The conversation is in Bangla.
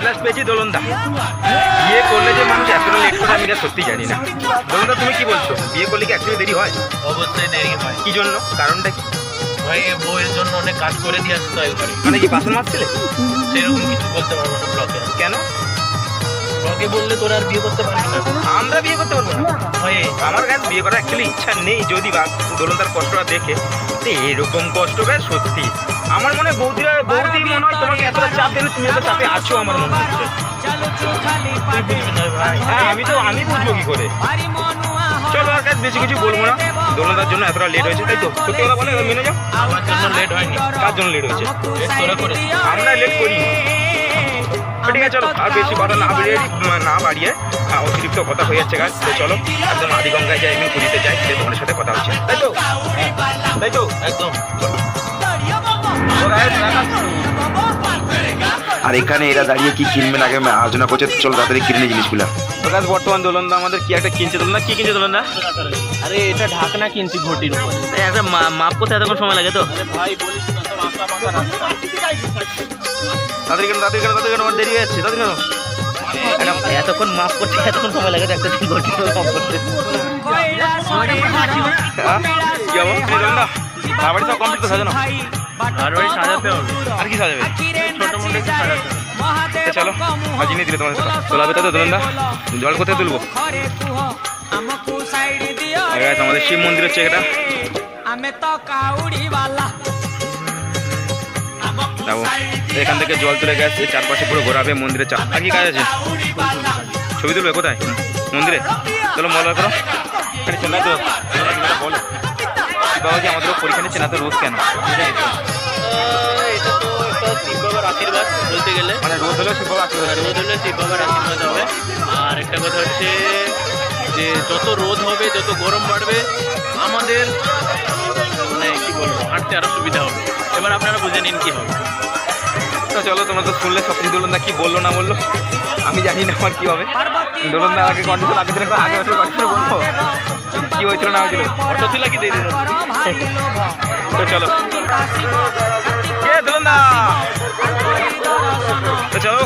লাস্ট পেয়েছি দোলনদা। বিয়ে করলে যে মানুষ এতটা লেট করে আমি সত্যি জানি না। দোলনদা তুমি কি বলছো, বিয়ে করলে কি অ্যাকচুয়ালি দেরি হয়? অবশ্যই দেরি হয়। কি জন্য, কারণটা কি? ভাই বউয়ের জন্য অনেক কাজ করে দিয়ে আসতে হয় ঘরে। মানে কি বাসন মাজছিলে? সেরকম কিছু বলতে পারবো না ব্লকে। কেন? ব্লকে বললে তোরা আর বিয়ে করতে পারবি না। আমরা বিয়ে করতে পারবো না? হয় আমার কাছে বিয়ে করার অ্যাকচুয়ালি ইচ্ছা নেই, যদি বা দোলনদার কষ্টটা দেখে তো এরকম কষ্ট গাছ সত্যি আমার মনে হয় বৌদি মনে হয় তোমাকে এতটা চাপ দেবে, তুমি এত চাপে আছো আমার মনে হচ্ছে। তুই বুঝবি না ভাই। হ্যাঁ আমি বুঝবো কি করে। চলো আর কাছে বেশি কিছু বলবো না, দোলনদার জন্য এতটা লেট হয়েছে, তাই তো? সত্যি কথা বলে মেনে যাও। আমার জন্য লেট হয়নি। কার জন্য লেট হয়েছে? লেট তোরা করেছিস। আমরা লেট করি। ঠিক আছে চলো, আর বেশি কথা না বাড়িয়ে অতিরিক্ত কথা হয়ে যাচ্ছে গাছ। তো চলো একদম আদিগঙ্গায় যাই, আমি পুরীতে যাই, তোমাদের সাথে কথা হচ্ছে, তাই তো? তাই তো একদম। আর এখানে এরা দাঁড়িয়ে কি কিনবেন আগে আলোচনা করছে, তো চলো তাড়াতাড়ি কিনে নিই জিনিসগুলো। তো গাছ বর্তমান দোলনদা আমাদের কি একটা কিনছে, দোলনা কি কিনছে দোলনদা? আরে এটা ঢাকনা কিনছি ঘটির উপর। একটা মাপ করতে এতক্ষণ সময় লাগে তো? ভাই বলিস না, সব আঁকা পাকা রাস্তা। তাদের কেন আমার দেরি হয়ে যাচ্ছে, তাদের কেন এতক্ষণ মাপ করতে এতক্ষণ সময় লাগে একটা দিন ঘটি মাপ করতে? কি হবো দোলনদা? আমার বাড়ি সব কমপ্লিট তো সাজানো? আর ওই সাজাতে হবে। আর কি সাজাবে? ছোট মোটো একটু সাজাতে হবে। চলো সাজিয়ে নিয়ে দিলে তোমাদের তোলাবে তো দোলনদা? জল কোথায় তুলবো? আমাদের শিব মন্দির হচ্ছে এটা, যাবো এখান থেকে জল তুলে গেছে, চারপাশে পুরো ঘোরাবে মন্দিরের চাপ। আর কি কাজ আছে? ছবি তুলবে কোথায়? মন্দিরে? চলো মল করো। এখানে চেন্নাই তো বলো বাবাজি, আমাদের পরীক্ষা নিচ্ছে না তো রোজ কেন? এটা তো একটা শিব বাবার আশীর্বাদ বলতে গেলে। মানে রোজ হলেও শিব বাবা আশীর্বাদ? রোদ হলে শিব বাবার আশীর্বাদ হবে। আর একটা কথা হচ্ছে যে যত রোদ হবে, যত গরম বাড়বে, আমাদের মানে কি বলবো, হাঁটতে আরো সুবিধা হবে। এবার আপনারা বুঝে নিন কি হবে। তো চলো, তোমরা তো শুনলে সব কিছু। দোলনদা কি বললো না বললো আমি জানি না আমার কি হবে। দোলনদা আগে কন্ডিশন আগে দিন আগে বছর কন্ডিশন বলবো কি হয়েছিল না হয়েছিল, অটো ছিল কি দিয়ে দিন। তো চলো দোলনদা, তো চলো।